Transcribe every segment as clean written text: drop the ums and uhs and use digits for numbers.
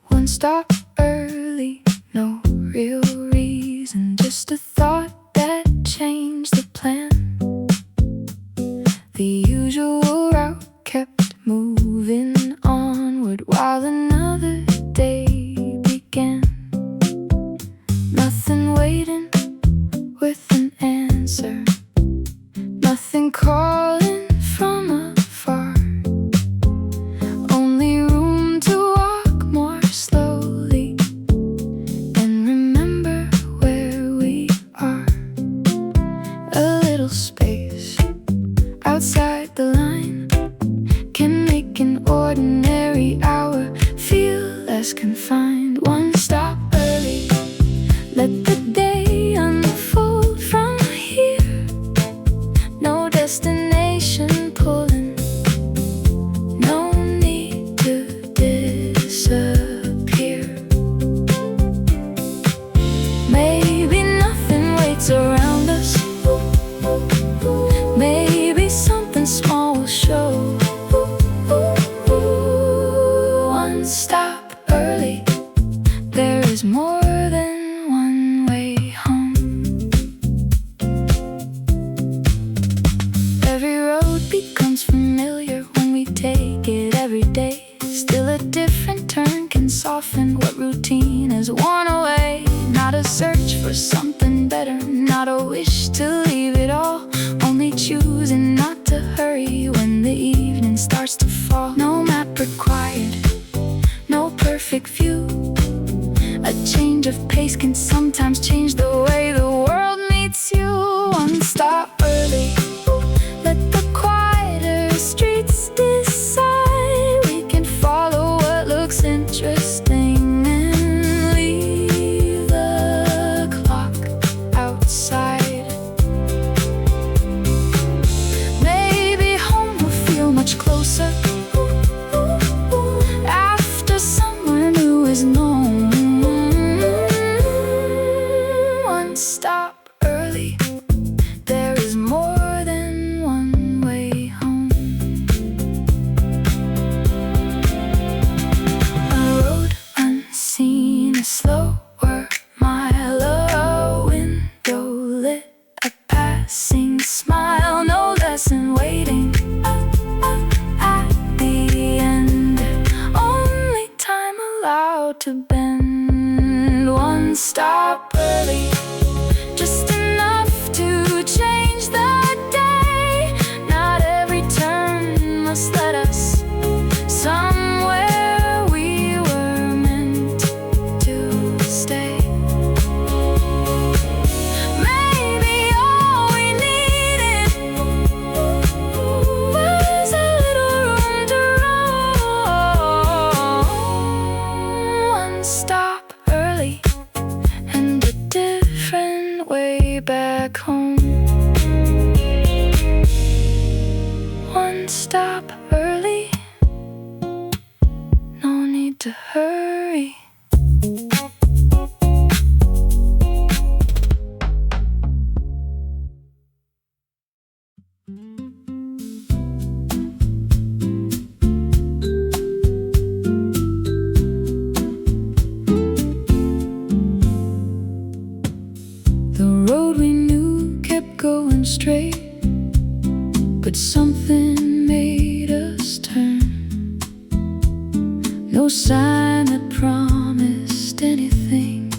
One stop early, no real reason, just a thought that changed the plan. The usual route kept moving onward while another day began. Nothing waiting with an answer, nothing calling from afar. Only room to walk more slowly and remember where we are. A little space outside the line can make an ordinary hour feel less confined. One stop early, let the day unfold from here. No destination pulling, no need to disappear. Maybe nothing waits around us, maybe something small will show. One stop early, there is more than one way home. Every road becomes familiar when we take it every day. Still a different turn can soften what routine has worn away. Not a search for something better, not a wish to leave it all, only choosing not to hurry when the evening starts to fall. No map required, no perfect view. A change of pace can sometimes change the way the world meets you. One stop early, let the quieter streets decide. We can follow what looks interesting and leave the clock outside. Maybe home will feel much closer after somewhere new is known. One stop early, there is more than one way home. A road unseen, a slower mile, a window lit, a passing smile, no lesson waiting at the end, only time allowed to bend. One stop early, just enough to change the day. Not every turn must let us somewhere we were meant to stay. Maybe all we needed was a little room to roam. One stop early and a different way back home. One stop early, no need to hurry. The road we knew kept going straight, but something made us turn. No sign that promised anything,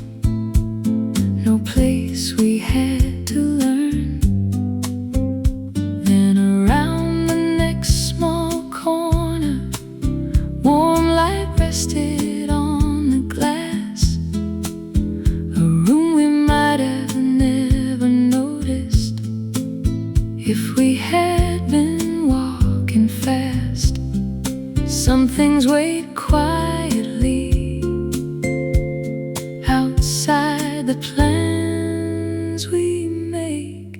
no place we had to learn. Then around the next small corner, warm light rested on the glass. A room we might have never noticed if we had been walking fast. Some things wait quietly outside the plans we make.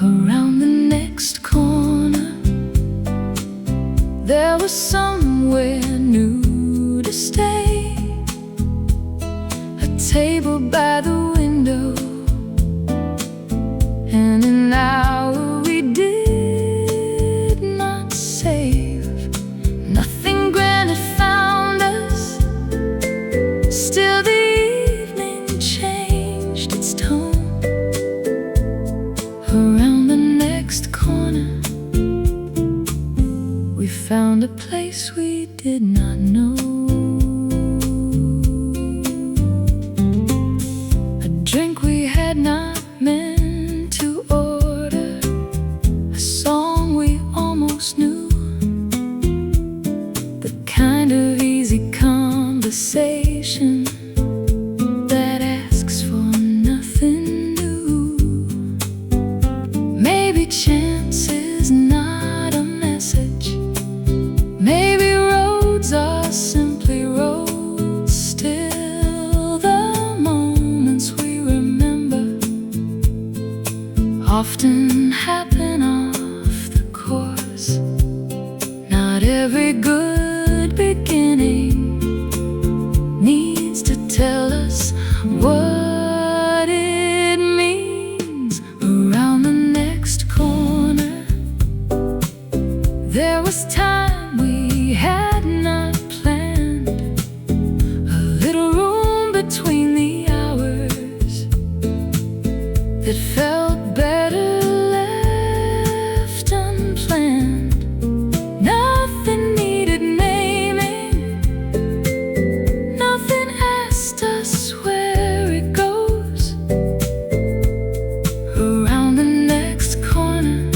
Around the next corner, there was somewhere new to stay. A table by the window and an found a place we did not know. A drink we had not meant to order, a song we almost knew, the kind of easy conversation that asks for nothing new. Maybe chance is not a message, maybe roads are simply roads. Still, the moments we remember often happen off the course. Not every good beginning needs to tell us what it means. Around the next corner, there was time we had not planned, a little room between the hours that felt better left unplanned. Nothing needed naming, nothing asked us where it goes. Around the next corner,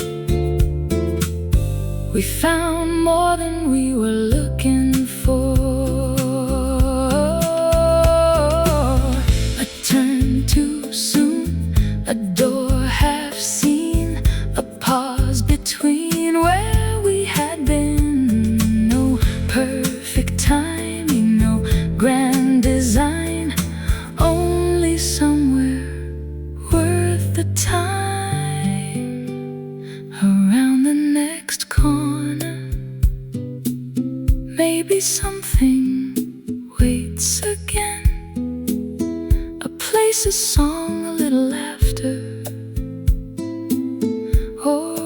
we found more than we were looking for. A turn too soon, a door half seen, a pause between where we had been. No perfect timing, no grand design, only somewhere worth the time. Around the next corner, maybe something waits again. A place, a song, a little laughter, or a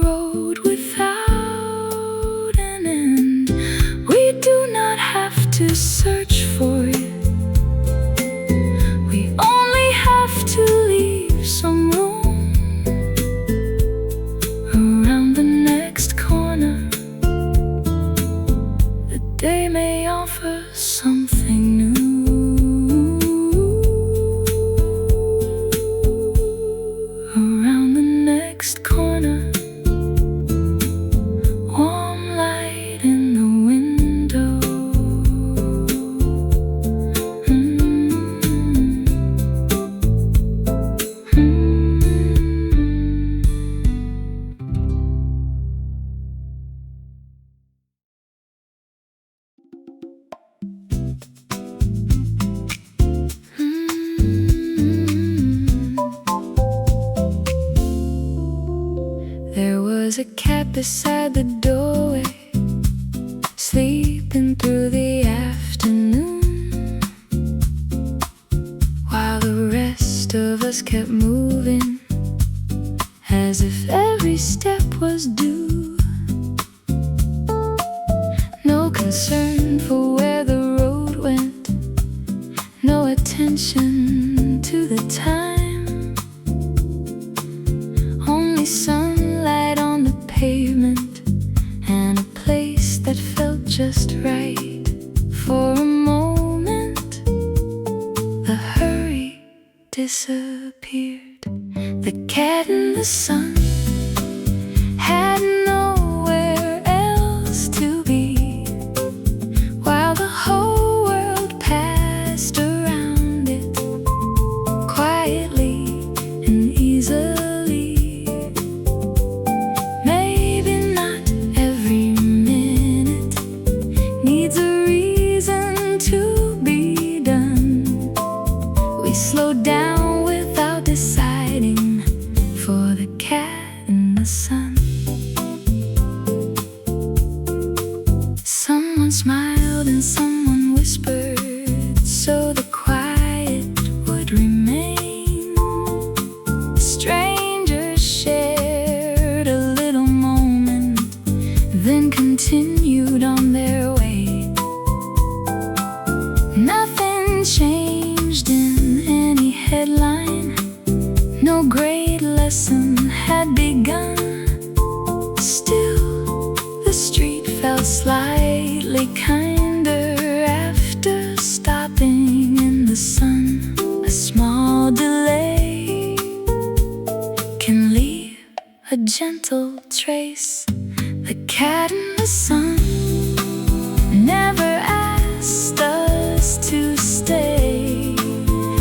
road without an end. We do not have to search for it, we only have to leave some room. Around the next corner, the day may offer something new. Around the next corner, warm light in the window. There was a cat beside the doorway, sleeping through the afternoon, while the rest of us kept moving, as if every step was due. No concern for where the road went, no attention to the time, only sunlight on the pavement and a place that felt just right. For a moment, the hurry disappeared. The cat in the sun had nowhere else to be, while the whole world passed around it quietly and easily. Maybe not every minute needs a reason to be done. We slowed down without deciding, for the cat in the sun. Someone smiled and someone whispered, so the quiet would remain. Strangers shared a little moment, then continued on their way. Nothing changed in any headline, no great lesson had begun. Still, the street felt slightly kinder after stopping in the sun. A small delay can leave a gentle trace. The cat in the sun never asked us to stay.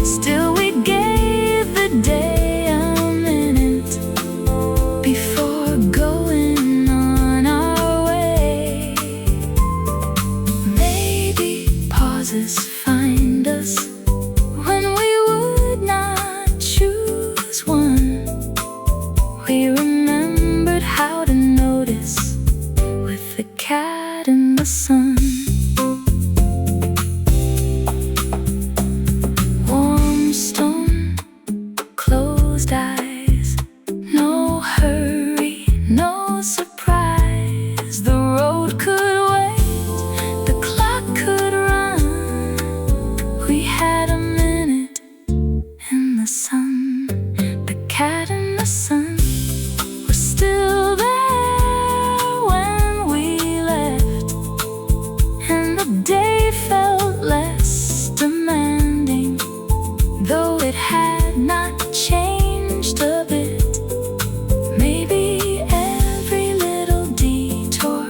Still we gave the day a minute before going on our way. Maybe pauses find us when we would not choose one. We remembered how to notice with the cat in the sun. Warm stone, closed eyes, no hurry, no surprise. The road could wait, the clock could run. We had a minute in the sun. The cat in the sun was still there when we left, and the day felt less demanding, though it had not changed a bit. Maybe every little detour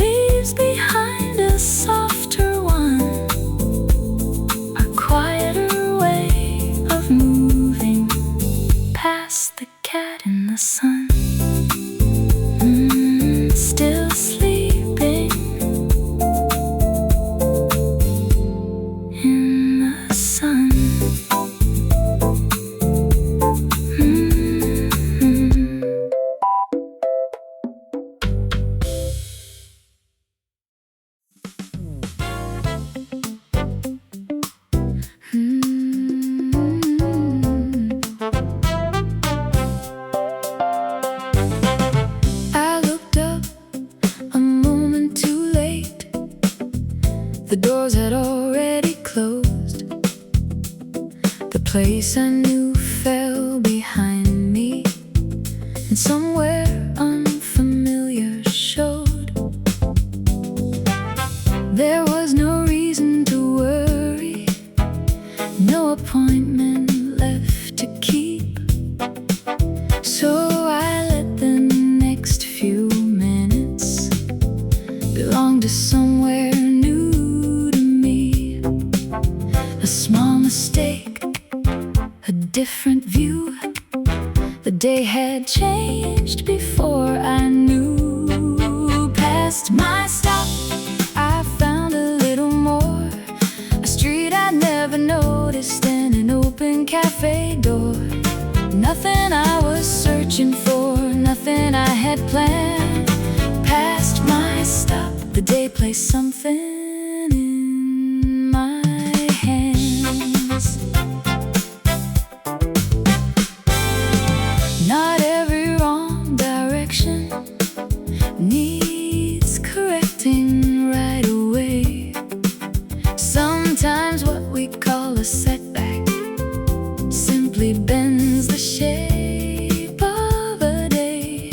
leaves behind a softer one, a quieter way of moving past the cat in the sun. Still sleeping in the sun. I looked up a moment too late. The doors had already closed. The place I knew fell behind me, and somewhere unfamiliar showed. There was no reason to worry, no appointment left to keep. So I let the next few minutes belong to somewhere new to me. A small mistake, a different view. The day had changed before I knew. Past my stop, I found a little more. A street I'd never noticed, and an open cafe door. Nothing I was searching for, nothing I had planned. Past my stop, the day placed something in my hands. Not every wrong direction needs correcting right away. Sometimes what we call a setback simply bends the shape of a day.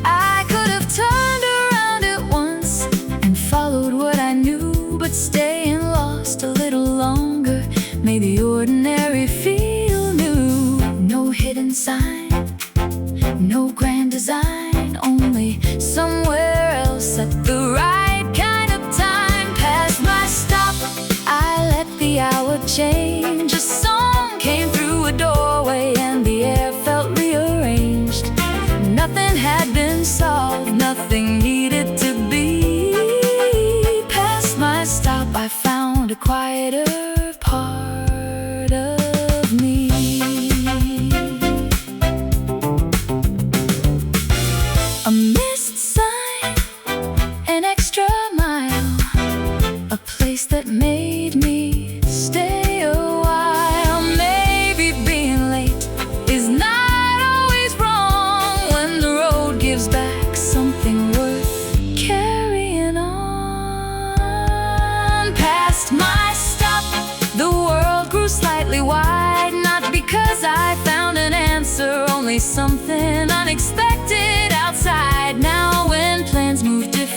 I could have turned around at once and followed what I knew, but staying lost a little longer made the ordinary feel new. No hidden sign, no grand design, only somewhere else at the right kind of time. Past my stop, I let the hour change. A song came through a doorway and the air felt rearranged. Nothing had been solved, nothing needed to be. Past my stop, I found a quieter part of me. A missed sign, an extra mile, a place that made me stay a while. Maybe being late is not always wrong when the road gives back something worth carrying on. Past my stop, the world grew slightly wide, not because I found an answer, only something unexpected outside. Now when plans move different,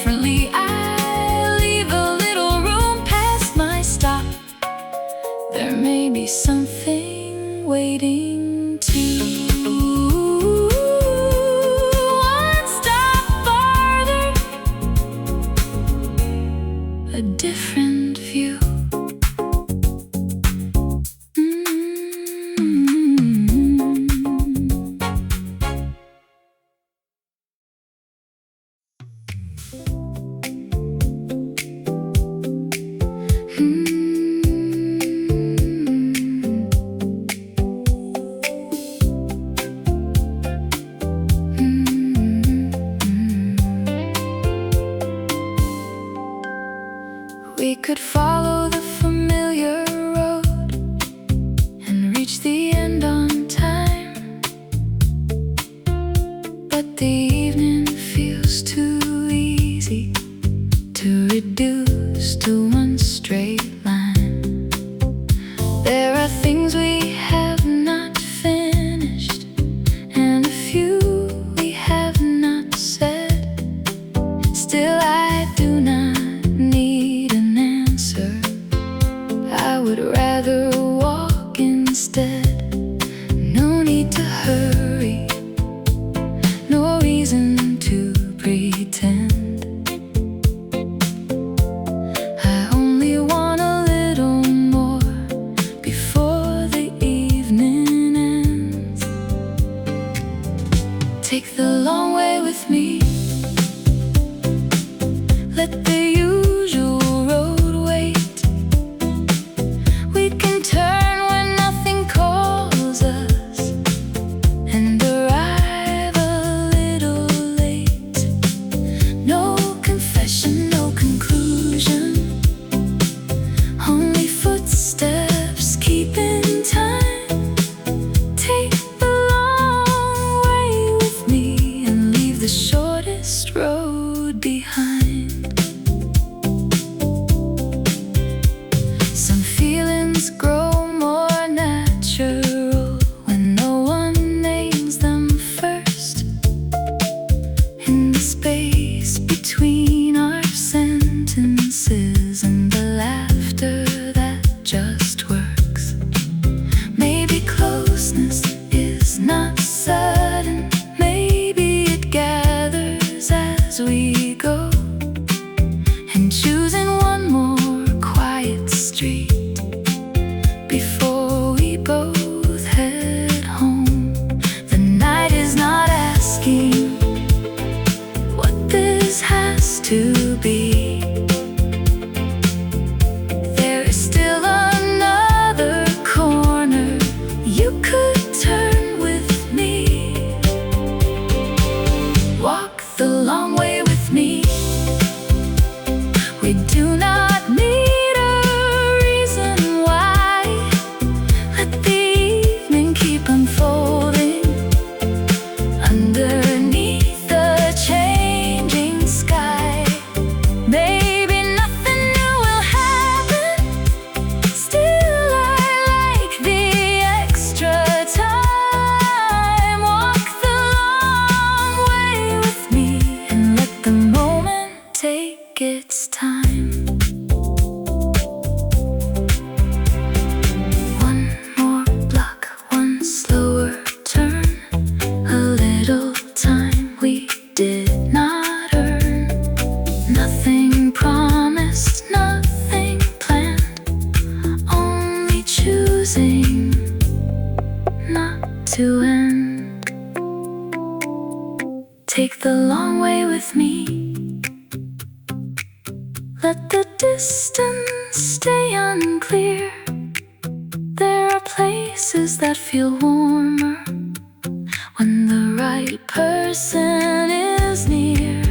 something waiting to one step farther, a different view. We could follow the familiar road and reach the end on time, but the evening feels too easy to reduce to one straight line. There are things we have not finished and a few we have not said. Still, I do not need an answer. I would rather walk instead. No need to hurry, no reason to pretend. I only want a little more before the evening ends. Take the long way with me. Let the usual road wait. We can turn when nothing calls us and arrive a little late. No confession, no conclusion, only footsteps keeping time. Take the long way with me and leave the shortest road behind. Some feelings grow more natural when no one names them first. In the space between our sentences and the laughter that just works. Maybe closeness is not sudden, maybe it gathers as we go. And choosing one more quiet street before we both head home. The night is not asking what this has to be. There is still another corner you could turn with me. Walk the long way with me. We do not need a reason why. Let the evening keep unfolding underneath the changing sky. Maybe nothing new will happen. Still, I like the extra time. Walk the long way with me and let the moment take its time. One more block, one slower turn, a little time we did not earn. Nothing promised, nothing planned, only choosing not to end. Take the long way with me. Let the distance stay unclear. There are places that feel warmer when the right person is near.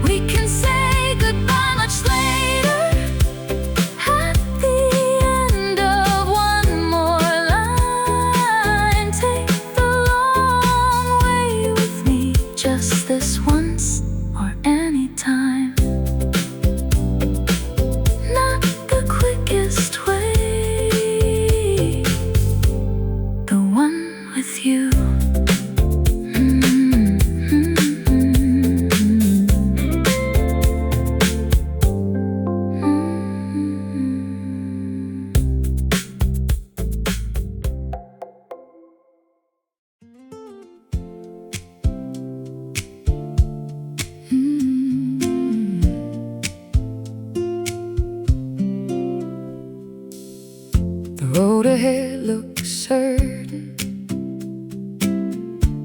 We can say goodbye much later at the end of one more line. Take the long way with me, just this once or any time. Not the quickest way, the it look certain,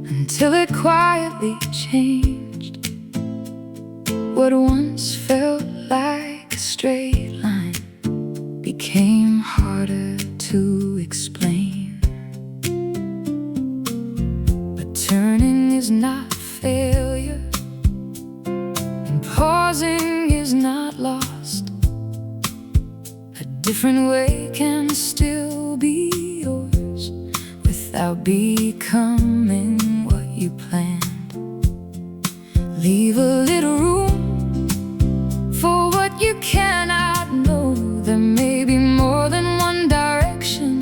until it quietly changed. What once felt like a straight line became harder to explain. But turning is not failure, and pausing is not lost. A different way can still be yours without becoming what you planned. Leave a little room for what you cannot know. There may be more than one direction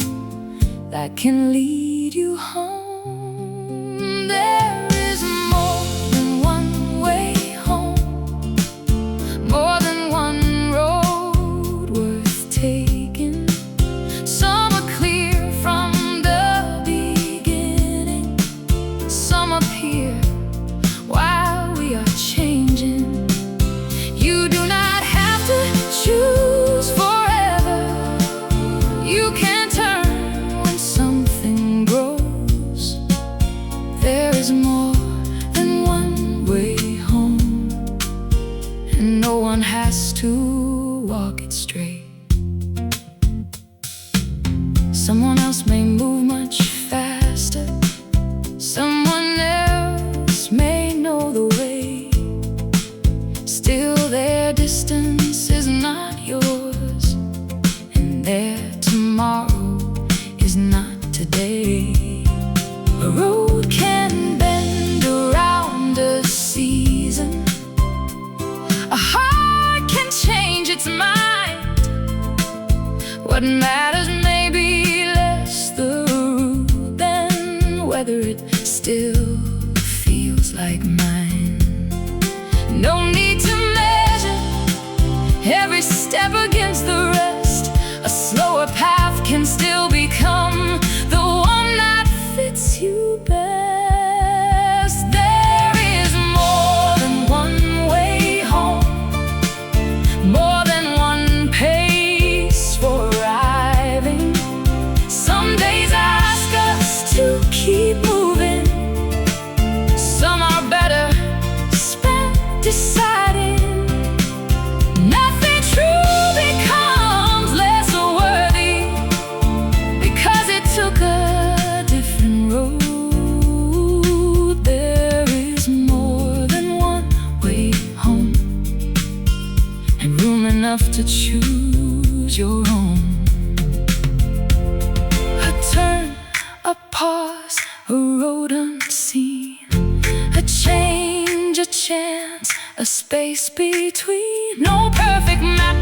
that can lead you home. There is more than one way home, more than one road worth taking. Some are clear from the beginning, some appear while we are changing. You do not have to choose forever. You can turn when something grows. There is more than one way home, and no one has to walk it straight. Someone else may move much faster, someone else may know the way. Still their distance is not yours, and their tomorrow is not today. A road can bend around a season, a heart can change its mind. What matters may be less the route than whether it still feels like mine. No need to measure every step against the rest. A slower path can still become the one that fits you best. There is more than one way home, more than one pace for arriving. Some days ask us to keep moving, some are better spent deciding. Nothing true becomes less worthy because it took a different road. There is more than one way home, and room enough to choose your own. A turn, a pause, a road unseen, a change, a chance, a space between. No perfect map,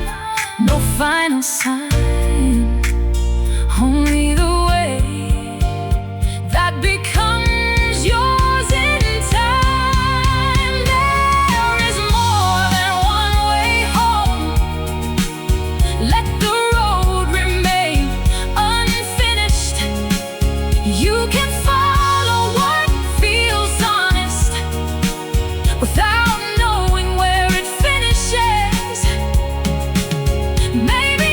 no final sign, only the way that becomes yours in time. There is more than one way home. Let the road remain unfinished. You can follow what feels honest without knowing where it finishes. Maybe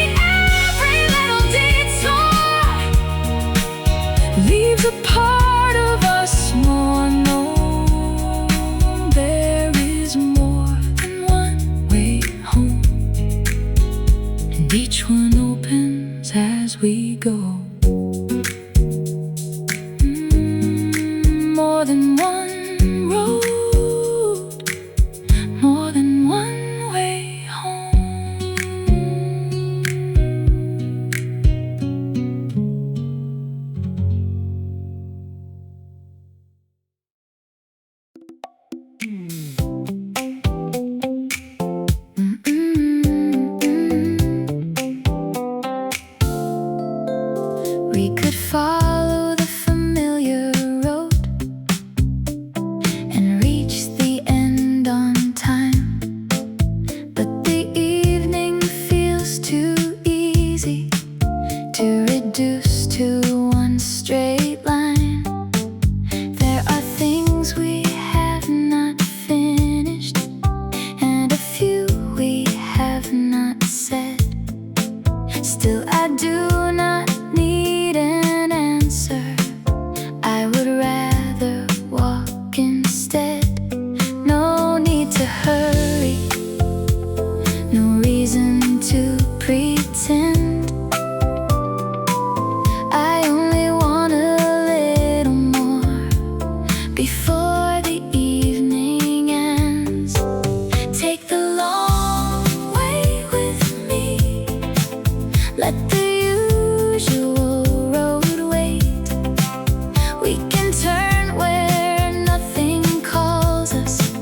We can turn where nothing calls us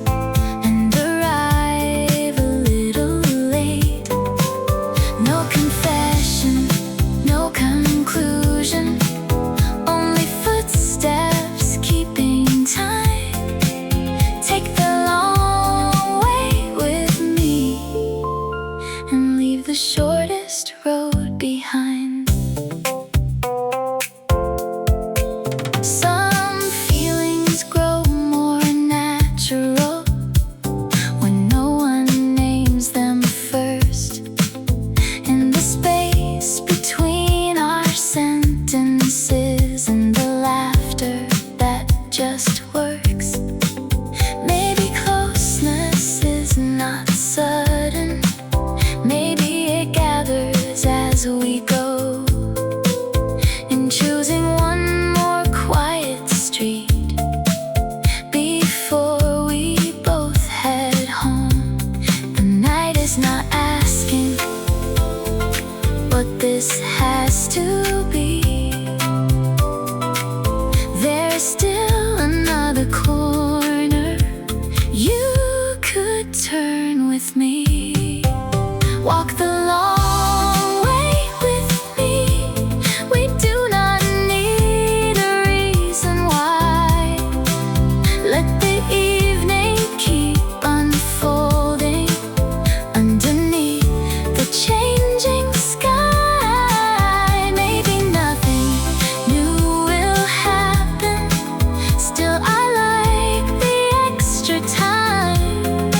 and arrive a little late. No confession, no conclusion, only footsteps keeping time. Take the long way with me and leave the shortest road behind. Some feelings grow more natural when no one names them first. In the space between our sentences and the laughter that just works. Maybe closeness is not sudden, maybe it gathers as we go. In choosing one more quiet street before we both head home, the night is not asking what this has to be. There's still another corner you could turn with me. Walk the long way with me. We do not need a reason why. Let the evening keep unfolding underneath the changing sky. Maybe nothing new will happen. Still, I like the extra time.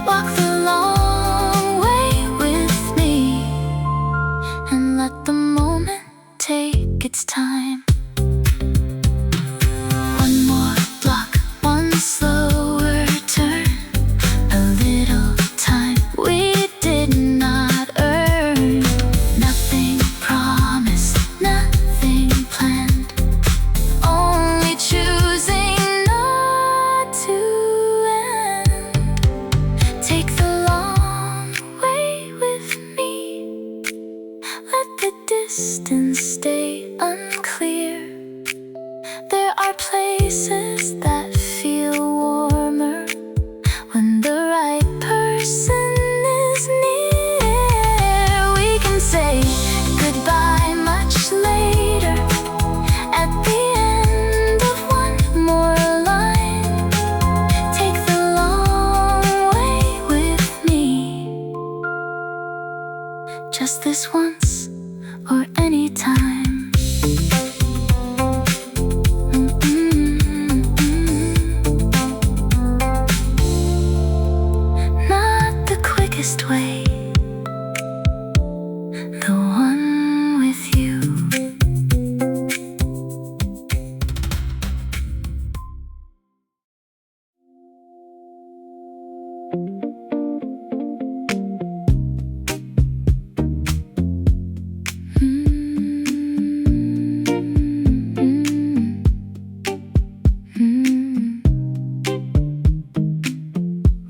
Walk the long way with me and let the moment take its time. One more block, one slower turn, a little time we did not earn. Nothing promised, nothing planned, only choosing not to end. Take the long way with me. Let the distance stay unclear. There are places that feel warmer when the right person is near. We can say goodbye much later at the end of one more line. Take the long way with me, just this once or any time. Not the quickest way, the one with you.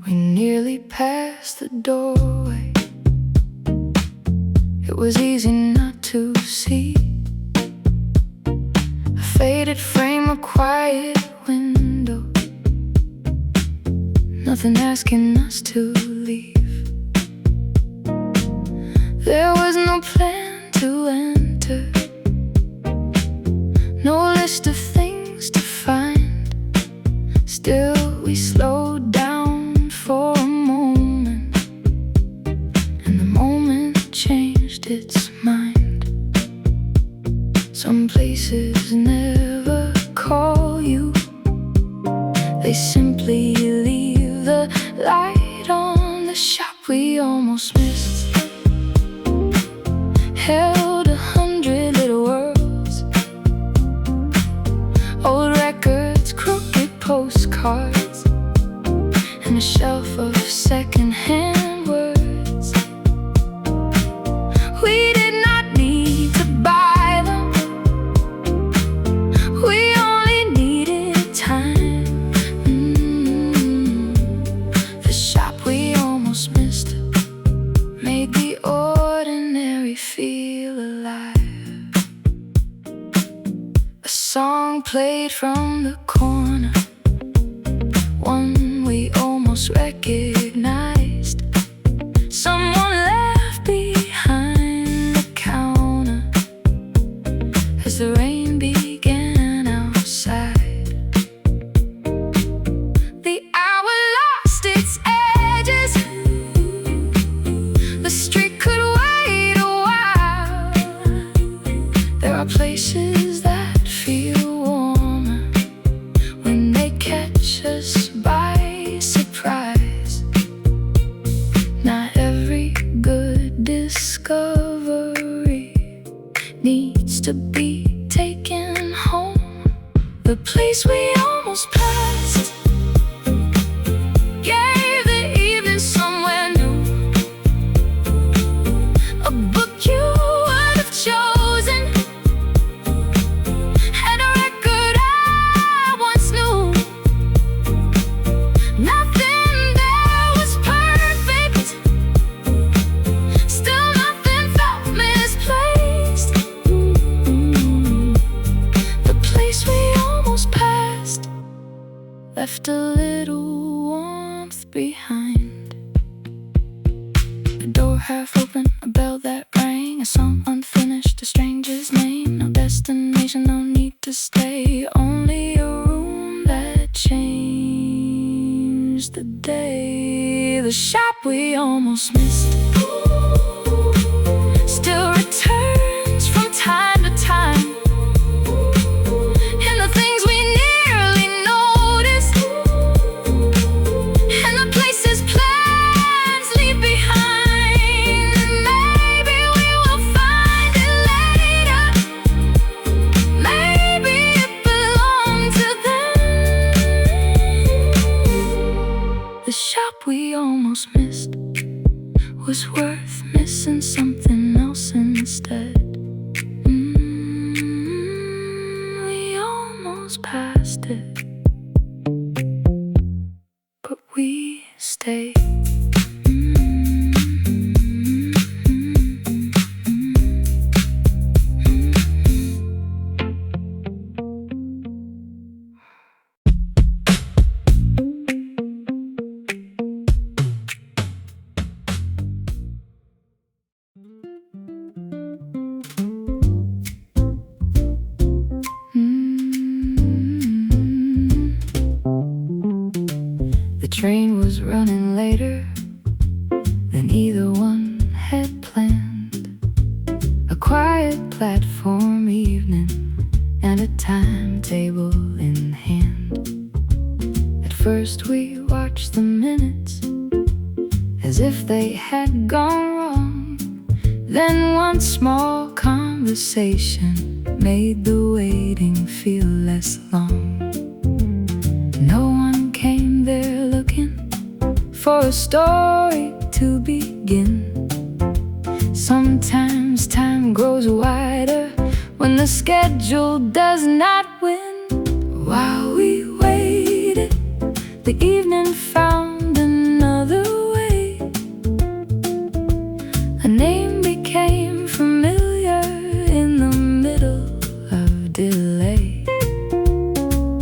We nearly passed the doorway. It was easy not to see a faded frame, a quiet window, nothing asking us to leave. There was no plan to enter, no list of things to find. Still, we slowed down for a moment, and the moment changed its mind. Some places never call you, they simply leave the light on. The shop we almost missed held 100 little worlds, old records, crooked postcards, and a shelf of secondhand words. We did not need to buy them, we only needed time. The shop we almost missed made the ordinary feel alive. A song song played from the corner, one we almost recognized. Someone left behind the counter as the rain began outside. The hour lost its edges, the street could wait a while. There are places that feel warmer when they catch us by surprise. Not every good discovery needs to be taken home. The place we almost passed gave the evening somewhere new. A book you would have chosen, and a record I once knew. Nothing there was perfect, still nothing felt misplaced. The place we almost passed left a little warmth behind. A door half open, a bell that rang, a song unfinished, a stranger's name. No destination, no need to stay, only a room that changed the day. The shop we almost missed still returns from time to time, in the things we nearly noticed, and the places plans leave behind. Maybe we will find it later, maybe it belonged to them. The shop we almost missed was worth missing something else instead. We almost passed it, but we stayed. The train was running later than either one had planned. A quiet platform evening and a timetable in hand. At first we watched the minutes as if they had gone wrong. Then one small conversation made the waiting feel less long. No one came there looking for a story to begin. Sometimes time grows wider when the schedule does not win. While we waited, the evening found another way. A name became familiar in the middle of delay.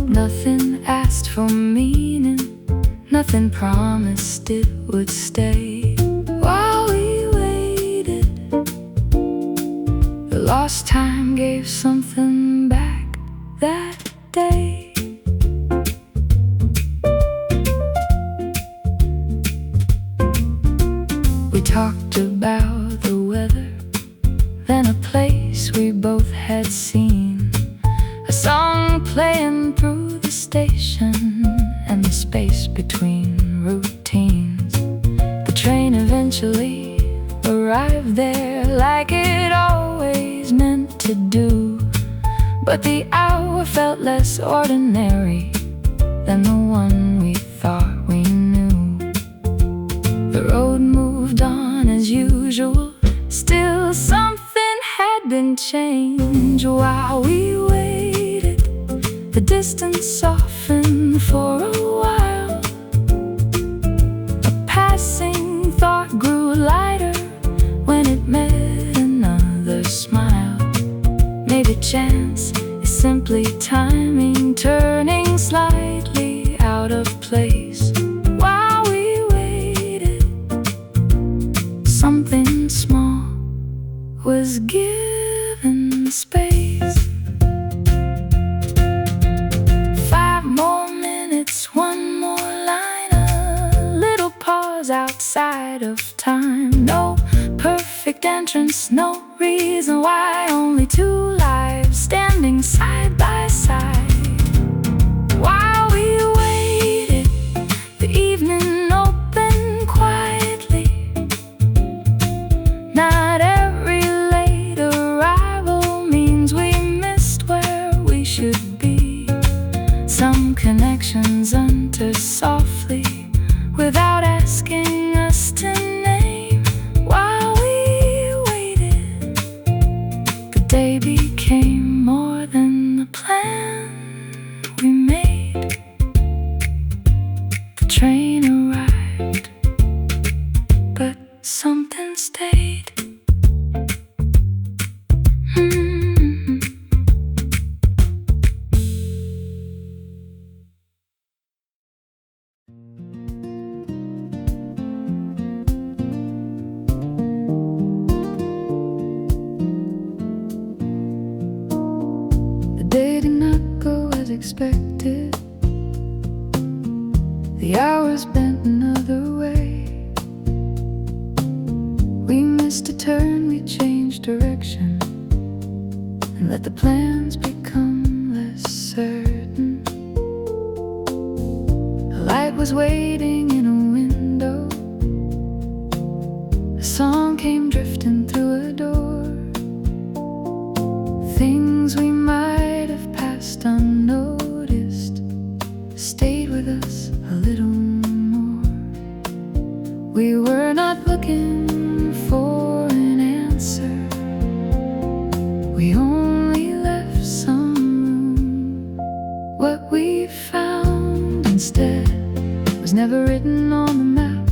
Nothing asked for meaning, nothing promised it would stay. While we waited, the lost time gave something back that day. We talked about the weather, then a place we both had seen, a song playing through the station and the space between routines. The train eventually arrived there like it always meant to do, but the hour felt less ordinary than the one we thought we knew. The road moved on as usual, still something had been changed. While we waited, the distance softened for a while. A passing thought grew lighter when it met another smile. Maybe chance is simply time perfect side of time. No perfect entrance, no reason why. Only two lives standing side by side. While we waited, the evening opened quietly. Not every late arrival means we missed where we should be. Some connections enter softly without asking us to name. While we waited, the day became more than the plan we made. The train arrived, but something stayed. The day did not go as expected. The hours bent another way. We missed a turn, we changed direction, and let the plans become less certain. A light was waiting in a window. A song came drifting through a door. Things we might have passed unnoticed stayed with us a little more. We were not looking for an answer. We only left some room. What we found instead was never written on the map.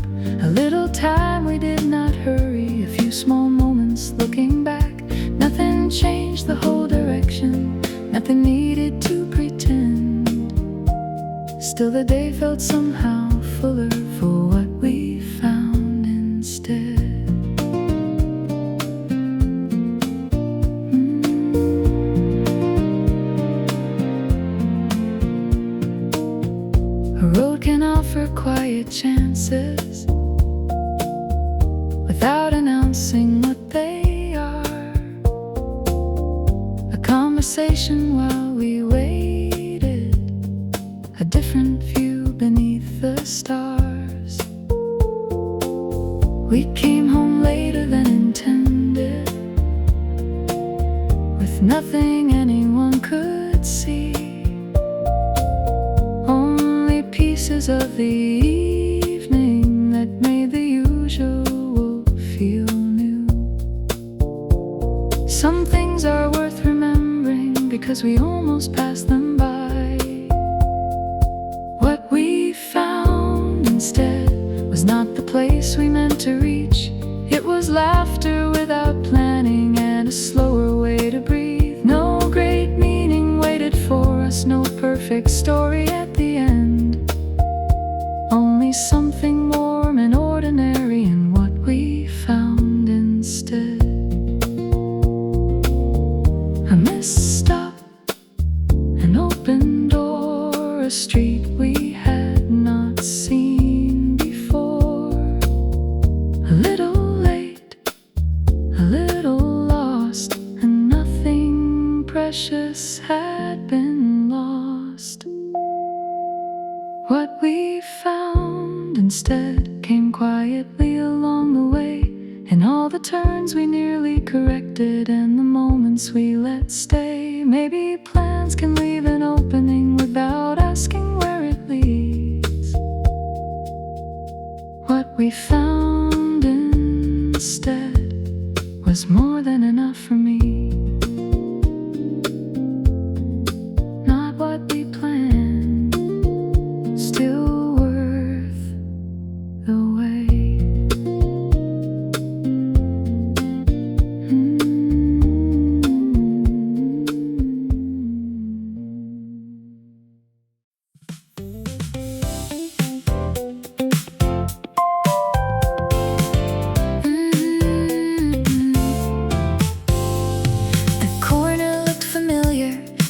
A little time, we did not hurry. A few small moments looking back. Nothing changed the whole direction. Nothing needed to pretend. Still the day felt somehow fuller for what we found instead. A road can offer quiet chances without announcing what they are. A conversation while we waited, a different view beneath the stars. We came home later than intended, with nothing anyone could see. Only pieces of the evening that made the usual feel new. Some things are worth remembering because we almost passed them by. What we found instead was not the place we meant to reach. It was laughter without planning and a slower way to breathe. No great meaning waited for us, no perfect story at the end. Only something warm and ordinary in what we found instead. A misstop, an open door, a street we had not seen before. A little late, a little lost, and nothing precious had been lost. What we found instead came quietly along the way, in all the turns we nearly corrected and the moments we let stay. Maybe plans can leave an opening without asking where it leads. What we found instead was more than enough for me. Not what we planned, still worth the wait.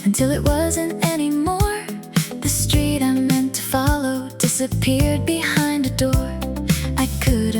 Until it wasn't anymore. The street I meant to follow disappeared behind a door. I could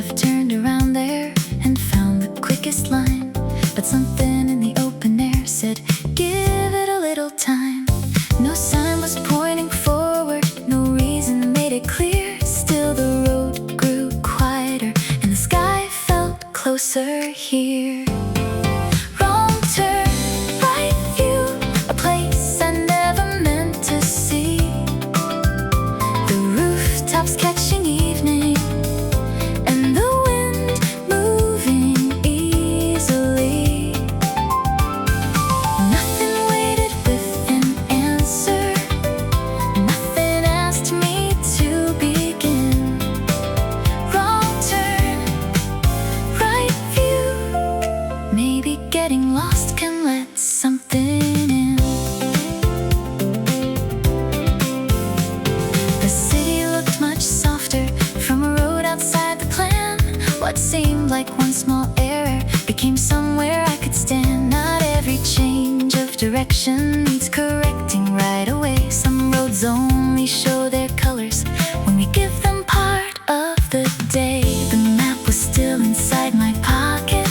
What seemed like one small error became somewhere I could stand. Not every change of direction needs correcting right away. Some roads only show their colors when we give them part of the day. The map was still inside my pocket.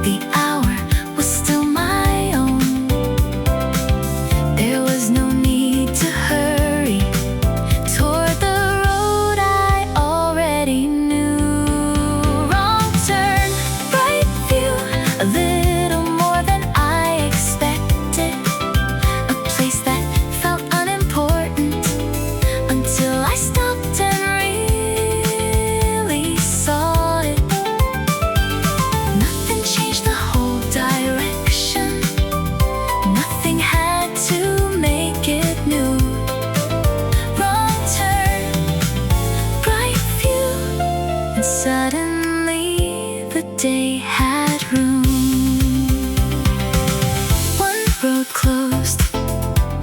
The hour was still my own. There was no need to hurry toward the road I already knew. Wrong turn, right view, a little more than I expected. A place that felt unimportant until I stopped and really saw it. Nothing changed the whole direction. Nothing had to make it new. Wrong turn, bright view, and suddenly the day had room. One road closed,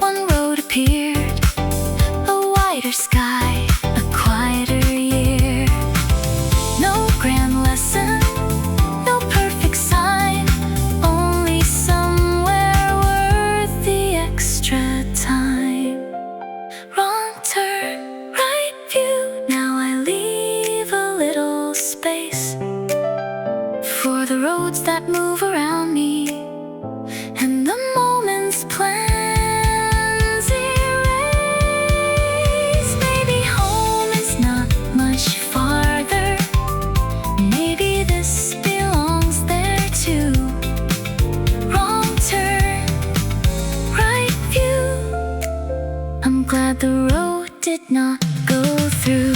one road appeared. A wider sky, a quieter year. No grand lesson, no perfect sign, only somewhere worth the extra time. Wrong turn, right view, now I leave a little space for the roads that move around me and the moments plans erase. Maybe home is not much farther. Maybe this belongs there too. Wrong turn, right view. I'm glad the road did not go through.